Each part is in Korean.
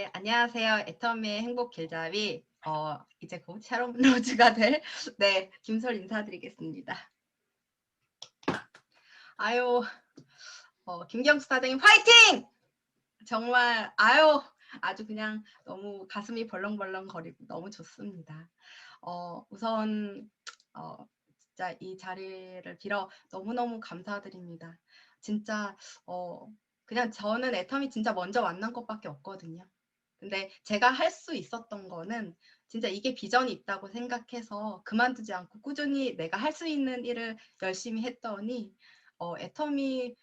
네, 안녕하세요. 애터미의 행복 길잡이 이제 곧 샤론 로즈가 될 네, 김솔 인사드리겠습니다. 아유, 김경수 사장님 화이팅! 정말 아주 그냥 너무 가슴이 벌렁벌렁거리고 너무 좋습니다. 우선 진짜 이 자리를 빌어 너무너무 감사드립니다. 진짜 그냥 저는 애터미 진짜 먼저 만난 것밖에 없거든요. 근데 제가 할 수 있었던 거는 진짜 이게 비전이 있다고 생각해서 그만두지 않고 꾸준히 내가 할 수 있는 일을 열심히 했더니 애터미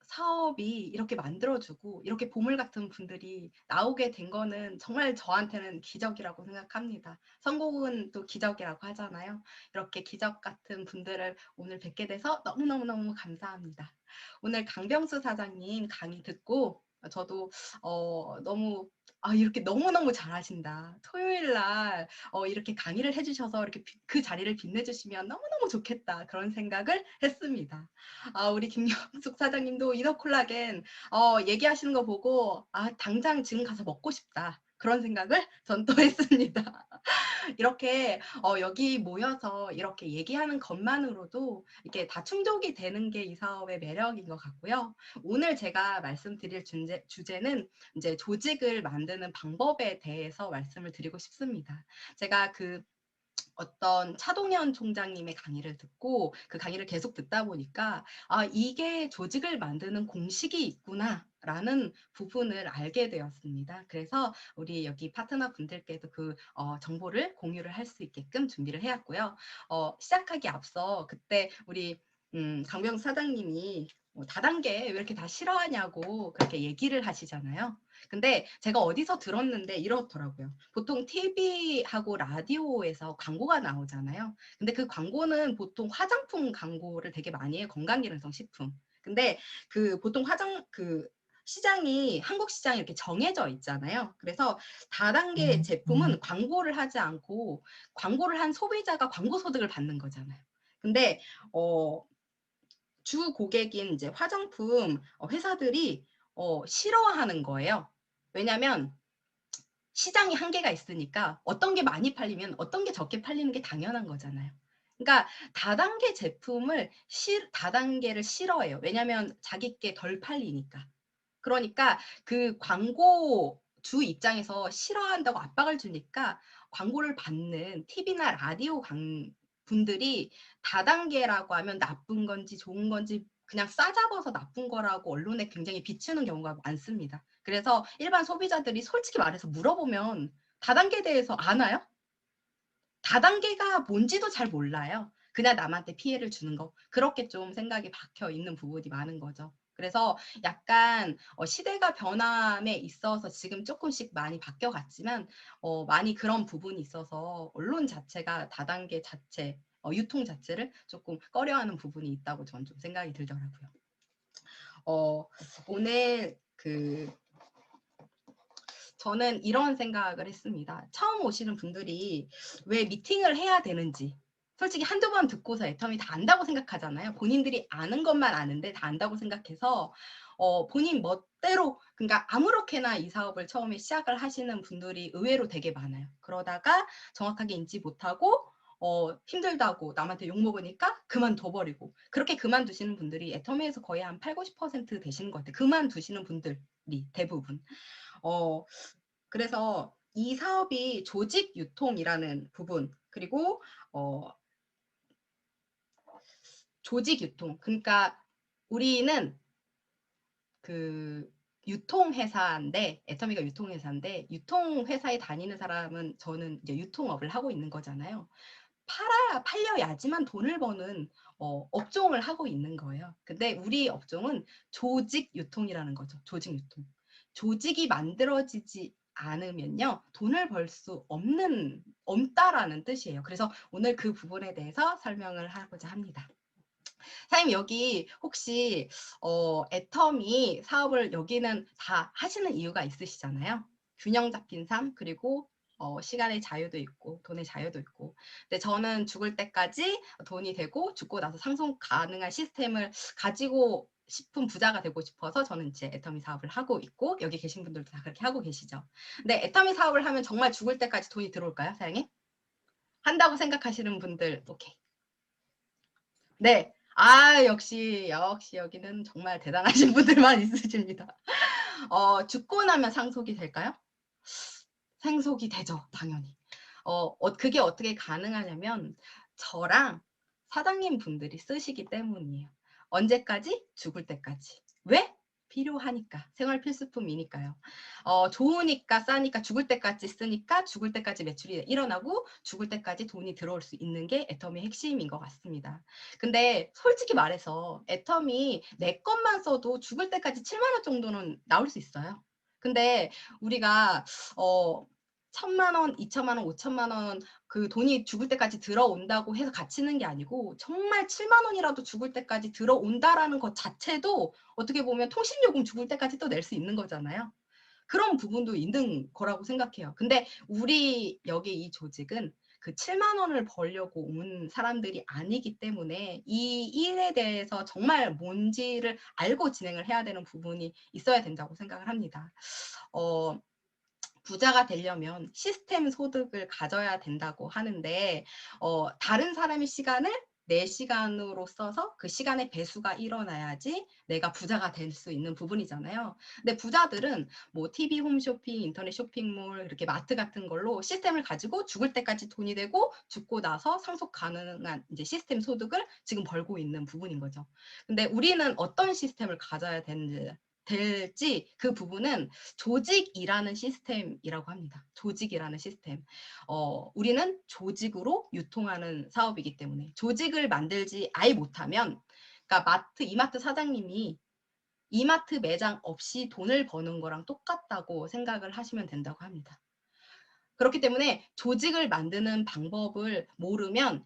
사업이 이렇게 만들어주고 이렇게 보물 같은 분들이 나오게 된 거는 정말 저한테는 기적이라고 생각합니다. 성공은 또 기적이라고 하잖아요. 이렇게 기적 같은 분들을 오늘 뵙게 돼서 너무너무너무 감사합니다. 오늘 강병수 사장님 강의 듣고 저도 너무 이렇게 너무너무 잘하신다. 토요일 날 이렇게 강의를 해주셔서 이렇게 그 자리를 빛내주시면 너무너무 좋겠다. 그런 생각을 했습니다. 우리 김영숙 사장님도 이너콜라겐 얘기하시는 거 보고 당장 지금 가서 먹고 싶다. 그런 생각을 전 또 했습니다. 이렇게 여기 모여서 이렇게 얘기하는 것만으로도 이렇게 다 충족이 되는 게 이 사업의 매력인 것 같고요. 오늘 제가 말씀드릴 주제는 이제 조직을 만드는 방법에 대해서 말씀을 드리고 싶습니다. 제가 어떤 차동현 총장님의 강의를 듣고 그 강의를 계속 듣다 보니까 이게 조직을 만드는 공식이 있구나 라는 부분을 알게 되었습니다. 그래서 우리 여기 파트너 분들께도 그 정보를 공유를 할 수 있게끔 준비를 해왔고요. 시작하기 앞서 그때 우리 강병수 사장님이 다단계 왜 이렇게 다 싫어하냐고 그렇게 얘기를 하시잖아요. 근데 제가 어디서 들었는데 이렇더라고요. 보통 TV하고 라디오에서 광고가 나오잖아요. 근데 그 광고는 보통 화장품 광고를 되게 많이 해요. 건강기능성 식품. 근데 보통 시장이 한국 시장이 이렇게 정해져 있잖아요. 그래서 다단계 제품은 광고를 하지 않고 광고를 한 소비자가 광고 소득을 받는 거잖아요. 근데 주 고객인 이제 화장품 회사들이 싫어하는 거예요. 왜냐하면 시장이 한계가 있으니까 어떤 게 많이 팔리면 어떤 게 적게 팔리는 게 당연한 거잖아요. 그러니까 다단계를 싫어해요. 왜냐하면 자기 게 덜 팔리니까. 그러니까 그 광고 주 입장에서 싫어한다고 압박을 주니까 광고를 받는 TV나 라디오 분들이 다단계라고 하면 나쁜 건지 좋은 건지 그냥 싸잡아서 나쁜 거라고 언론에 굉장히 비추는 경우가 많습니다. 그래서 일반 소비자들이 솔직히 말해서 물어보면 다단계에 대해서 아나요? 다단계가 뭔지도 잘 몰라요. 그냥 남한테 피해를 주는 거. 그렇게 좀 생각이 박혀 있는 부분이 많은 거죠. 그래서 약간 시대가 변함에 있어서 지금 조금씩 많이 바뀌어갔지만 많이 그런 부분이 있어서 언론 자체가 다단계 자체, 유통 자체를 조금 꺼려하는 부분이 있다고 저는 좀 생각이 들더라고요. 오늘 저는 이런 생각을 했습니다. 처음 오시는 분들이 왜 미팅을 해야 되는지 솔직히 한두 번 듣고서 애터미 다 안다고 생각하잖아요. 본인들이 아는 것만 아는데 다 안다고 생각해서 본인 멋대로 그러니까 아무렇게나 이 사업을 처음에 시작을 하시는 분들이 의외로 되게 많아요. 그러다가 정확하게 인지 못하고 힘들다고 남한테 욕먹으니까 그만둬버리고 그렇게 그만두시는 분들이 애터미에서 거의 한 8, 90% 되시는 것 같아요. 그만두시는 분들이 대부분. 그래서 이 사업이 조직 유통이라는 부분 그리고 조직 유통 그러니까 우리는 유통회사인데 애터미가 유통회사인데 유통회사에 다니는 사람은 저는 이제 유통업을 하고 있는 거잖아요. 팔려야지만 돈을 버는 업종을 하고 있는 거예요. 근데 우리 업종은 조직 유통이라는 거죠. 조직 유통. 조직이 만들어지지 않으면요. 돈을 벌 수 없다라는 뜻이에요. 그래서 오늘 그 부분에 대해서 설명을 하고자 합니다. 사장님 여기 혹시 애터미 사업을 여기는 다 하시는 이유가 있으시잖아요. 균형 잡힌 삶 그리고 시간의 자유도 있고 돈의 자유도 있고 근데 저는 죽을 때까지 돈이 되고 죽고 나서 상속 가능한 시스템을 가지고 싶은 부자가 되고 싶어서 저는 이제 애터미 사업을 하고 있고 여기 계신 분들도 다 그렇게 하고 계시죠. 근데 애터미 사업을 하면 정말 죽을 때까지 돈이 들어올까요, 사장님? 한다고 생각하시는 분들 오케이. 네. 역시 여기는 정말 대단하신 분들만 있으십니다. 죽고 나면 상속이 될까요? 상속이 되죠, 당연히. 그게 어떻게 가능하냐면 저랑 사장님 분들이 쓰시기 때문이에요. 언제까지? 죽을 때까지. 왜? 필요하니까. 생활 필수품이니까요. 좋으니까 싸니까 죽을 때까지 쓰니까 죽을 때까지 매출이 일어나고 죽을 때까지 돈이 들어올 수 있는 게 애터미의 핵심인 것 같습니다. 근데 솔직히 말해서 애터미 내 것만 써도 죽을 때까지 7만 원 정도는 나올 수 있어요. 근데 우리가 1,000만 원, 2천만 원, 5천만 원 그 돈이 죽을 때까지 들어온다고 해서 갇히는 게 아니고 정말 7만 원이라도 죽을 때까지 들어온다라는 것 자체도 어떻게 보면 통신요금 죽을 때까지 또 낼 수 있는 거잖아요. 그런 부분도 있는 거라고 생각해요. 근데 우리 여기 이 조직은 그 7만 원을 벌려고 온 사람들이 아니기 때문에 이 일에 대해서 정말 뭔지를 알고 진행을 해야 되는 부분이 있어야 된다고 생각을 합니다. 부자가 되려면 시스템 소득을 가져야 된다고 하는데 다른 사람의 시간을 내 시간으로 써서 그 시간의 배수가 일어나야지 내가 부자가 될 수 있는 부분이잖아요. 근데 부자들은 뭐 TV 홈쇼핑, 인터넷 쇼핑몰, 이렇게 마트 같은 걸로 시스템을 가지고 죽을 때까지 돈이 되고 죽고 나서 상속 가능한 이제 시스템 소득을 지금 벌고 있는 부분인 거죠. 근데 우리는 어떤 시스템을 가져야 될지 그 부분은 조직이라는 시스템이라고 합니다. 조직이라는 시스템. 우리는 조직으로 유통하는 사업이기 때문에 조직을 만들지 아예 못하면 그러니까 이마트 사장님이 이마트 매장 없이 돈을 버는 거랑 똑같다고 생각을 하시면 된다고 합니다. 그렇기 때문에 조직을 만드는 방법을 모르면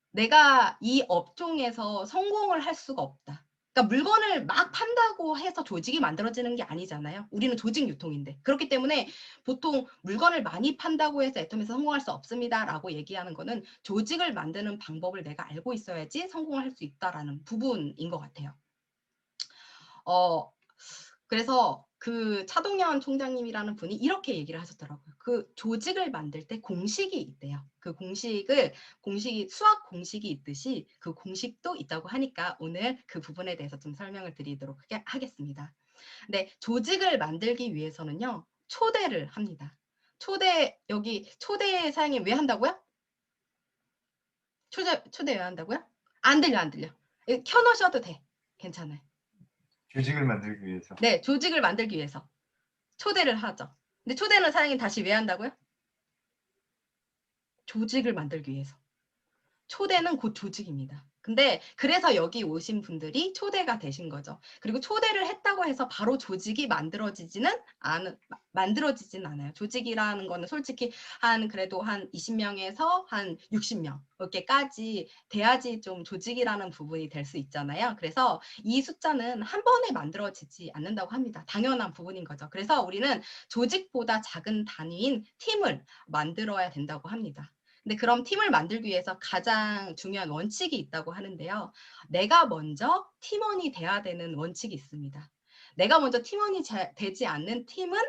내가 이 업종에서 성공을 할 수가 없다. 그러니까 물건을 막 판다고 해서 조직이 만들어지는 게 아니잖아요. 우리는 조직 유통인데. 그렇기 때문에 보통 물건을 많이 판다고 해서 애터미에서 성공할 수 없습니다라고 얘기하는 거는 조직을 만드는 방법을 내가 알고 있어야지 성공을 할 수 있다라는 부분인 것 같아요. 그래서 그 차동현 총장님이라는 분이 이렇게 얘기를 하셨더라고요. 그 조직을 만들 때 공식이 있대요. 그 공식이 수학 공식이 있듯이 그 공식도 있다고 하니까 오늘 그 부분에 대해서 좀 설명을 드리도록 하겠습니다. 근데 조직을 만들기 위해서는요. 초대를 합니다. 여기 초대 사용이 왜 한다고요? 초대 왜 한다고요? 안 들려. 켜놓으셔도 돼. 괜찮아요. 조직을 만들기 위해서. 네, 조직을 만들기 위해서 초대를 하죠. 근데 초대는 사장님 다시 왜 한다고요? 조직을 만들기 위해서. 초대는 곧 조직입니다. 근데 그래서 여기 오신 분들이 초대가 되신 거죠. 그리고 초대를 했다고 해서 바로 조직이 만들어지지는 않아요. 조직이라는 거는 솔직히 그래도 한 20명에서 한 60명 이렇게까지 돼야지 좀 조직이라는 부분이 될 수 있잖아요. 그래서 이 숫자는 한 번에 만들어지지 않는다고 합니다. 당연한 부분인 거죠. 그래서 우리는 조직보다 작은 단위인 팀을 만들어야 된다고 합니다. 근데 그럼 팀을 만들기 위해서 가장 중요한 원칙이 있다고 하는데요. 내가 먼저 팀원이 돼야 되는 원칙이 있습니다. 내가 먼저 팀원이 되지 않는 팀은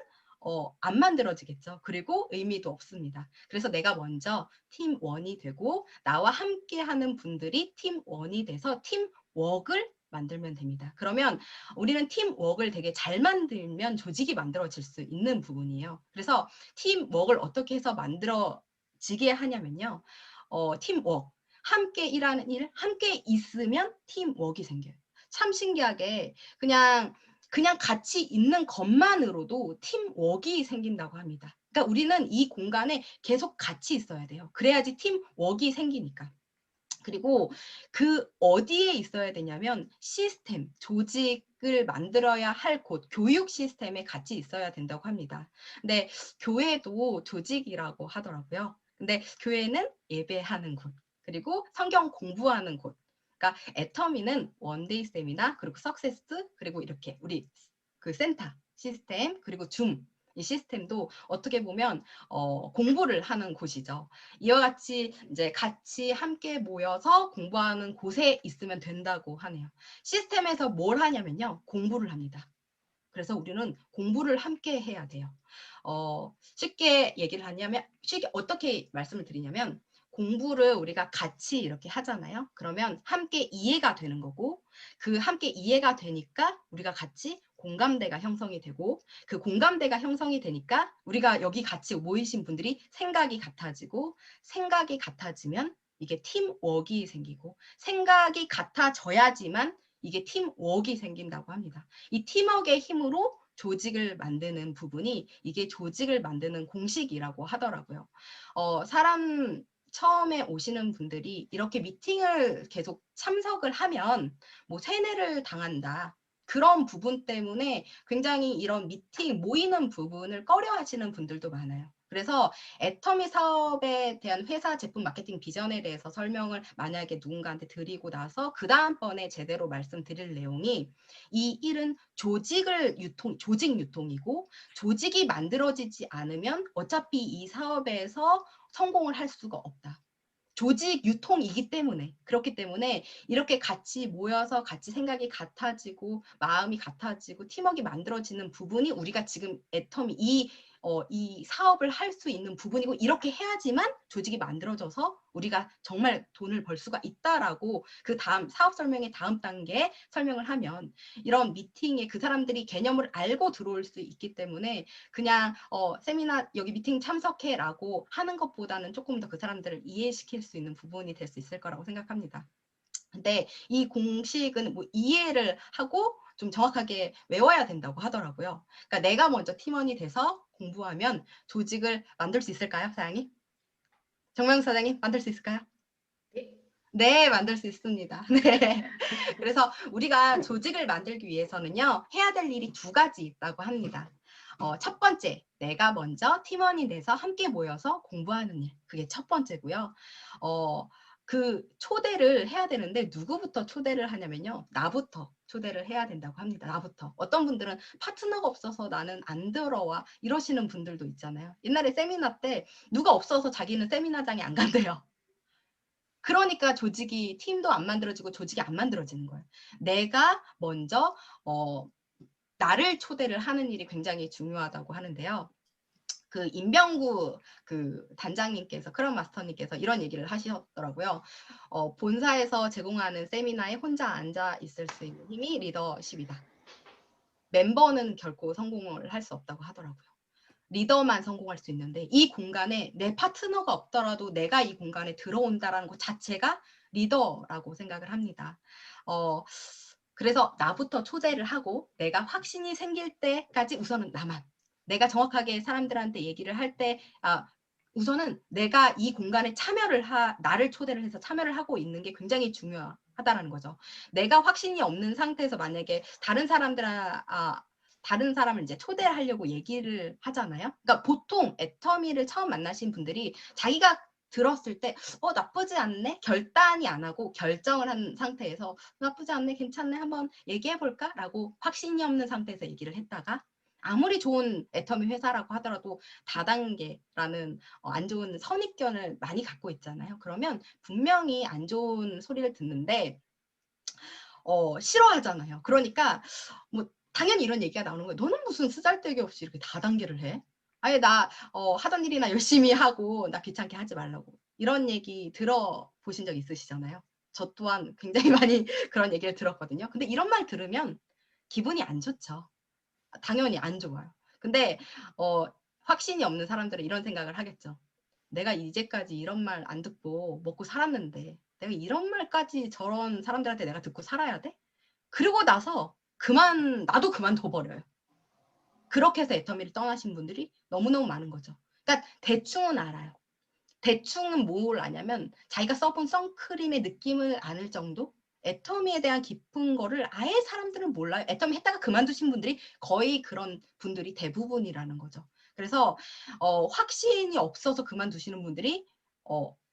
안 만들어지겠죠. 그리고 의미도 없습니다. 그래서 내가 먼저 팀원이 되고 나와 함께 하는 분들이 팀원이 돼서 팀워크를 만들면 됩니다. 그러면 우리는 팀워크를 되게 잘 만들면 조직이 만들어질 수 있는 부분이에요. 그래서 팀워크를 어떻게 해서 지게 하냐면요. 팀워크. 함께 일하는 일, 함께 있으면 팀워크가 생겨요. 참 신기하게 그냥 같이 있는 것만으로도 팀워크가 생긴다고 합니다. 그러니까 우리는 이 공간에 계속 같이 있어야 돼요. 그래야지 팀워크가 생기니까. 그리고 그 어디에 있어야 되냐면 시스템, 조직을 만들어야 할 곳, 교육 시스템에 같이 있어야 된다고 합니다. 근데 교회도 조직이라고 하더라고요. 근데 교회는 예배하는 곳, 그리고 성경 공부하는 곳. 그러니까 애터미는 원데이 세미나, 그리고 석세스, 그리고 이렇게 우리 그 센터, 시스템, 그리고 줌, 이 시스템도 어떻게 보면 공부를 하는 곳이죠. 이와 같이 이제 같이 함께 모여서 공부하는 곳에 있으면 된다고 하네요. 시스템에서 뭘 하냐면요. 공부를 합니다. 그래서 우리는 공부를 함께 해야 돼요. 쉽게 얘기를 하냐면, 쉽게 어떻게 말씀을 드리냐면, 공부를 우리가 같이 이렇게 하잖아요. 그러면 함께 이해가 되는 거고, 그 함께 이해가 되니까 우리가 같이 공감대가 형성이 되고, 그 공감대가 형성이 되니까 우리가 여기 같이 모이신 분들이 생각이 같아지고, 생각이 같아지면 이게 팀워크가 생기고, 생각이 같아져야지만 이게 팀워크가 생긴다고 합니다. 이 팀워크의 힘으로 조직을 만드는 부분이 이게 조직을 만드는 공식이라고 하더라고요. 사람 처음에 오시는 분들이 이렇게 미팅을 계속 참석을 하면 뭐 세뇌를 당한다. 그런 부분 때문에 굉장히 이런 미팅 모이는 부분을 꺼려 하시는 분들도 많아요. 그래서 애터미 사업에 대한 회사 제품 마케팅 비전에 대해서 설명을 만약에 누군가한테 드리고 나서 그 다음번에 제대로 말씀드릴 내용이 이 일은 조직 유통이고 조직이 만들어지지 않으면 어차피 이 사업에서 성공을 할 수가 없다. 조직 유통이기 때문에 그렇기 때문에 이렇게 같이 모여서 같이 생각이 같아지고 마음이 같아지고 팀워크가 만들어지는 부분이 우리가 지금 애터미 이 사업을 할 수 있는 부분이고 이렇게 해야지만 조직이 만들어져서 우리가 정말 돈을 벌 수가 있다라고 그 다음 사업 설명의 다음 단계에 설명을 하면 이런 미팅에 그 사람들이 개념을 알고 들어올 수 있기 때문에 그냥 세미나 여기 미팅 참석해라고 하는 것보다는 조금 더 그 사람들을 이해시킬 수 있는 부분이 될 수 있을 거라고 생각합니다. 근데 이 공식은 뭐 이해를 하고 좀 정확하게 외워야 된다고 하더라고요. 그러니까 내가 먼저 팀원이 돼서 공부하면 조직을 만들 수 있을까요, 사장님? 정명수 사장님, 만들 수 있을까요? 네, 만들 수 있습니다. 네. 그래서 우리가 조직을 만들기 위해서는요, 해야 될 일이 두 가지 있다고 합니다. 첫 번째, 내가 먼저 팀원이 돼서 함께 모여서 공부하는 일. 그게 첫 번째고요. 그 초대를 해야 되는데 누구부터 초대를 하냐면요. 나부터 초대를 해야 된다고 합니다. 나부터. 어떤 분들은 파트너가 없어서 나는 안 들어와 이러시는 분들도 있잖아요. 옛날에 세미나 때 누가 없어서 자기는 세미나장에 안 간대요. 그러니까 조직이 팀도 안 만들어지고 조직이 안 만들어지는 거예요. 내가 먼저 나를 초대를 하는 일이 굉장히 중요하다고 하는데요. 그 임병구 그 단장님께서 크럼 마스터님께서 이런 얘기를 하시더라고요. 본사에서 제공하는 세미나에 혼자 앉아 있을 수 있는 힘이 리더십이다. 멤버는 결코 성공을 할 수 없다고 하더라고요. 리더만 성공할 수 있는데 이 공간에 내 파트너가 없더라도 내가 이 공간에 들어온다라는 것 자체가 리더라고 생각을 합니다. 그래서 나부터 초대를 하고 내가 확신이 생길 때까지 우선은 나만 내가 정확하게 사람들한테 얘기를 할 때 우선은 내가 이 공간에 나를 초대를 해서 참여를 하고 있는 게 굉장히 중요하다라는 거죠. 내가 확신이 없는 상태에서 만약에 다른 사람을 이제 초대하려고 얘기를 하잖아요. 그러니까 보통 애터미를 처음 만나신 분들이 자기가 들었을 때 나쁘지 않네? 결단이 안 하고 결정을 한 상태에서 나쁘지 않네? 괜찮네? 한번 얘기해볼까? 라고 확신이 없는 상태에서 얘기를 했다가 아무리 좋은 애터미 회사라고 하더라도 다단계라는 안 좋은 선입견을 많이 갖고 있잖아요. 그러면 분명히 안 좋은 소리를 듣는데 싫어하잖아요. 그러니까 뭐 당연히 이런 얘기가 나오는 거예요. 너는 무슨 쓰잘데기 없이 이렇게 다단계를 해? 아예 나 하던 일이나 열심히 하고 나 귀찮게 하지 말라고. 이런 얘기 들어보신 적 있으시잖아요. 저 또한 굉장히 많이 그런 얘기를 들었거든요. 근데 이런 말 들으면 기분이 안 좋죠. 당연히 안 좋아요. 근데 확신이 없는 사람들은 이런 생각을 하겠죠. 내가 이제까지 이런 말 안 듣고 먹고 살았는데 내가 이런 말까지 저런 사람들한테 내가 듣고 살아야 돼? 그러고 나서 나도 그만둬버려요. 그렇게 해서 애터미를 떠나신 분들이 너무너무 많은 거죠. 그러니까 대충은 알아요. 대충은 뭘 아냐면 자기가 써본 선크림의 느낌을 아는 정도? 애터미에 대한 깊은 거를 아예 사람들은 몰라요. 애터미 했다가 그만두신 분들이 거의 그런 분들이 대부분이라는 거죠. 그래서 확신이 없어서 그만두시는 분들이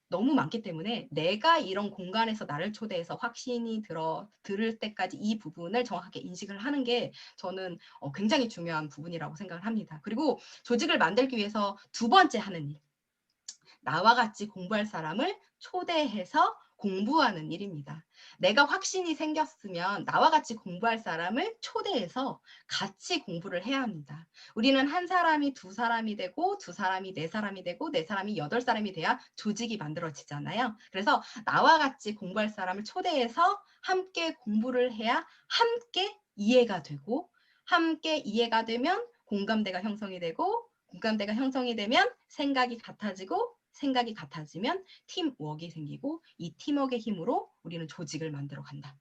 너무 많기 때문에 내가 이런 공간에서 나를 초대해서 확신이 들을 때까지 이 부분을 정확하게 인식을 하는 게 저는 굉장히 중요한 부분이라고 생각을 합니다. 그리고 조직을 만들기 위해서 두 번째 하는 일, 나와 같이 공부할 사람을 초대해서 공부하는 일입니다. 내가 확신이 생겼으면 나와 같이 공부할 사람을 초대해서 같이 공부를 해야 합니다. 우리는 한 사람이 두 사람이 되고 두 사람이 네 사람이 되고 네 사람이 여덟 사람이 돼야 조직이 만들어지잖아요. 그래서 나와 같이 공부할 사람을 초대해서 함께 공부를 해야 함께 이해가 되고, 함께 이해가 되면 공감대가 형성이 되고, 공감대가 형성이 되면 생각이 같아지고, 생각이 같아지면 팀워크가 생기고, 이 팀워크의 힘으로 우리는 조직을 만들어 간다.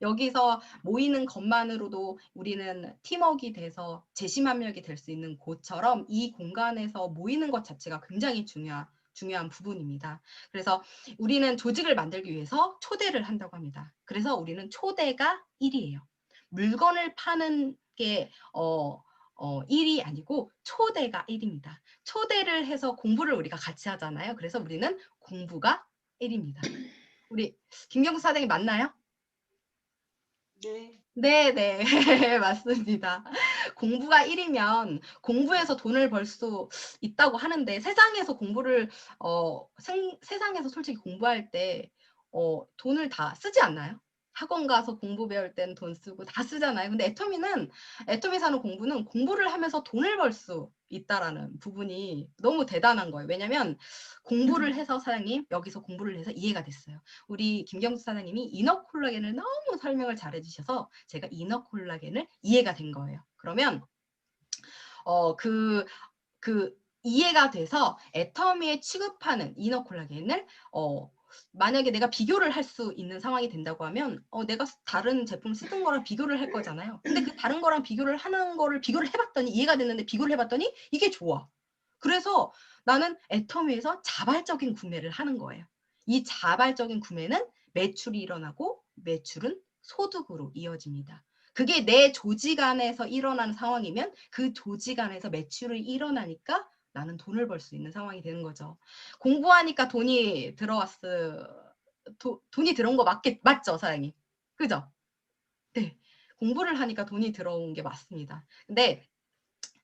여기서 모이는 것만으로도 우리는 팀워크가 돼서 재심합력이 될 수 있는 곳처럼 이 공간에서 모이는 것 자체가 굉장히 중요한 부분입니다. 그래서 우리는 조직을 만들기 위해서 초대를 한다고 합니다. 그래서 우리는 초대가 1이에요. 물건을 파는 게 1이 아니고 초대가 1입니다. 초대를 해서 공부를 우리가 같이 하잖아요. 그래서 우리는 공부가 1입니다. 우리 김경수 사장님 맞나요? 네. 네네. 맞습니다. 공부가 1이면 공부해서 돈을 벌 수 있다고 하는데, 세상에서 공부를 세상에서 솔직히 공부할 때 돈을 다 쓰지 않나요? 학원 가서 공부 배울 때는 돈 쓰고 다 쓰잖아요. 근데 애터미 사는 공부는 공부를 하면서 돈을 벌 수 있다라는 부분이 너무 대단한 거예요. 왜냐면 공부를 해서 사장님 여기서 공부를 해서 이해가 됐어요. 우리 김경수 사장님이 이너 콜라겐을 너무 설명을 잘해 주셔서 제가 이너 콜라겐을 이해가 된 거예요. 그러면 그 이해가 돼서 애터미에 취급하는 이너 콜라겐을 만약에 내가 비교를 할 수 있는 상황이 된다고 하면 내가 다른 제품 쓰던 거랑 비교를 할 거잖아요. 근데 그 다른 거랑 비교를 하는 거를 비교를 해봤더니 이해가 됐는데 비교를 해봤더니 이게 좋아. 그래서 나는 애터미에서 자발적인 구매를 하는 거예요. 이 자발적인 구매는 매출이 일어나고 매출은 소득으로 이어집니다. 그게 내 조직 안에서 일어나는 상황이면 그 조직 안에서 매출이 일어나니까 나는 돈을 벌 수 있는 상황이 되는 거죠. 공부하니까 돈이 돈이 들어온 거 맞죠, 사장님? 그죠? 네. 공부를 하니까 돈이 들어온 게 맞습니다. 근데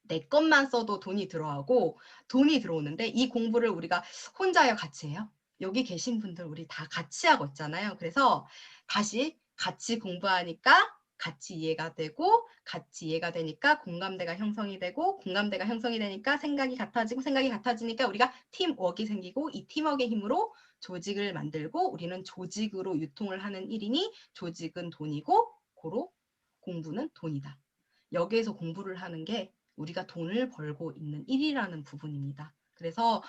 내 것만 써도 돈이 들어오는데 이 공부를 우리가 혼자요, 같이 해요? 여기 계신 분들 우리 다 같이 하고 있잖아요. 그래서 다시 같이 공부하니까 같이 이해가 되고, 같이 이해가 되니까 공감대가 형성이 되고, 공감대가 형성이 되니까 생각이 같아지고, 생각이 같아지니까 우리가 팀워크가 생기고, 이 팀워크의 힘으로 조직을 만들고, 우리는 조직으로 유통을 하는 일이니 조직은 돈이고 고로 공부는 돈이다. 여기에서 공부를 하는 게 우리가 돈을 벌고 있는 일이라는 부분입니다. 그래서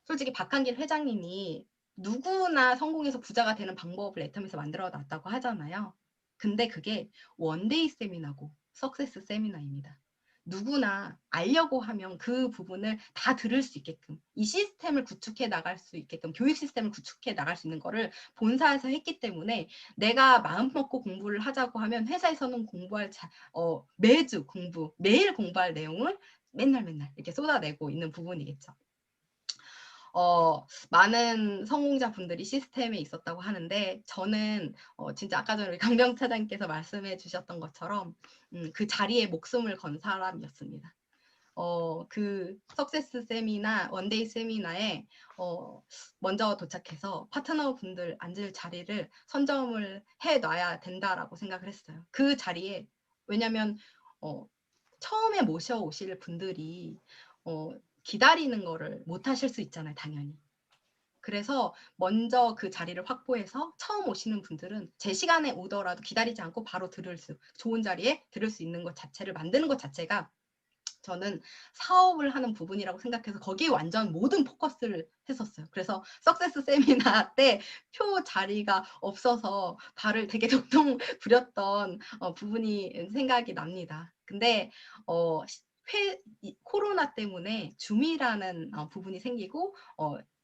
솔직히 박한길 회장님이 누구나 성공해서 부자가 되는 방법을 애텀에서 만들어 놨다고 하잖아요. 근데 그게 원데이 세미나고 석세스 세미나입니다. 누구나 알려고 하면 그 부분을 다 들을 수 있게끔, 이 시스템을 구축해 나갈 수 있게끔, 교육 시스템을 구축해 나갈 수 있는 거를 본사에서 했기 때문에 내가 마음 먹고 공부를 하자고 하면 회사에서는 매일 공부할 내용을 맨날 이렇게 쏟아내고 있는 부분이겠죠. 많은 성공자분들이 시스템에 있었다고 하는데, 저는 진짜 아까 전에 우리 강병 차장님께서 말씀해 주셨던 것처럼 그 자리에 목숨을 건 사람이었습니다. 그 석세스 세미나, 원데이 세미나에 먼저 도착해서 파트너분들 앉을 자리를 선점을 해놔야 된다라고 생각을 했어요. 그 자리에, 왜냐면 처음에 모셔오실 분들이 기다리는 거를 못 하실 수 있잖아요, 당연히. 그래서 먼저 그 자리를 확보해서 처음 오시는 분들은 제 시간에 오더라도 기다리지 않고 바로 좋은 자리에 들을 수 있는 것 자체를 만드는 것 자체가 저는 사업을 하는 부분이라고 생각해서 거기에 완전 모든 포커스를 했었어요. 그래서 석세스 세미나 때 표 자리가 없어서 발을 되게 동동 부렸던 부분이 생각이 납니다. 근데 코로나 때문에 줌이라는 부분이 생기고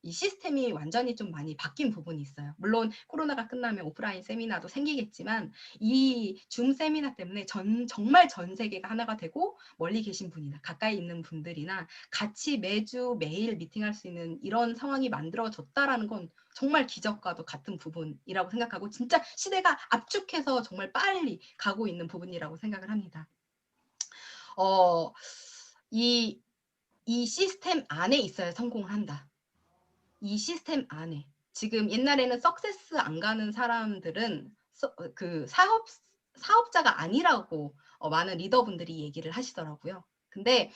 이 시스템이 완전히 좀 많이 바뀐 부분이 있어요. 물론 코로나가 끝나면 오프라인 세미나도 생기겠지만 이 줌 세미나 때문에 정말 전 세계가 하나가 되고 멀리 계신 분이나 가까이 있는 분들이나 같이 매주 매일 미팅할 수 있는 이런 상황이 만들어졌다라는 건 정말 기적과도 같은 부분이라고 생각하고 진짜 시대가 압축해서 정말 빨리 가고 있는 부분이라고 생각을 합니다. 이 시스템 안에 있어야 성공을 한다. 이 시스템 안에. 지금 옛날에는 석세스 안 가는 사람들은 그 사업자가 아니라고 많은 리더분들이 얘기를 하시더라고요. 근데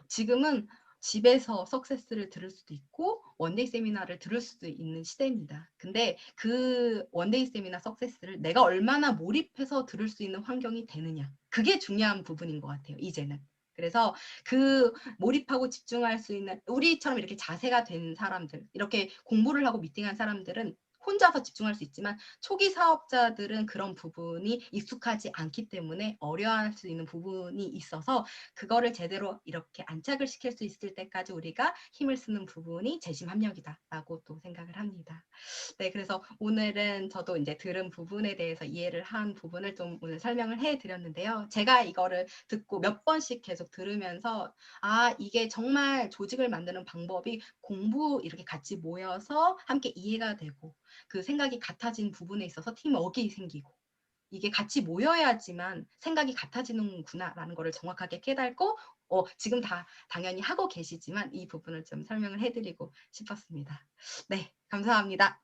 지금은 집에서 석세스를 들을 수도 있고 원데이 세미나를 들을 수도 있는 시대입니다. 근데 그 원데이 세미나 석세스를 내가 얼마나 몰입해서 들을 수 있는 환경이 되느냐. 그게 중요한 부분인 것 같아요. 이제는. 그래서 그 몰입하고 집중할 수 있는 우리처럼 이렇게 자세가 된 사람들, 이렇게 공부를 하고 미팅한 사람들은 혼자서 집중할 수 있지만 초기 사업자들은 그런 부분이 익숙하지 않기 때문에 어려워할 수 있는 부분이 있어서 그거를 제대로 이렇게 안착을 시킬 수 있을 때까지 우리가 힘을 쓰는 부분이 재심합력이다라고 또 생각을 합니다. 네, 그래서 오늘은 저도 이제 들은 부분에 대해서 이해를 한 부분을 좀 오늘 설명을 해드렸는데요. 제가 이거를 듣고 몇 번씩 계속 들으면서 이게 정말 조직을 만드는 방법이 공부 이렇게 같이 모여서 함께 이해가 되고 그 생각이 같아진 부분에 있어서 팀워크가 생기고 이게 같이 모여야지만 생각이 같아지는구나라는 거를 정확하게 깨닫고 지금 다 당연히 하고 계시지만 이 부분을 좀 설명을 해드리고 싶었습니다. 네, 감사합니다.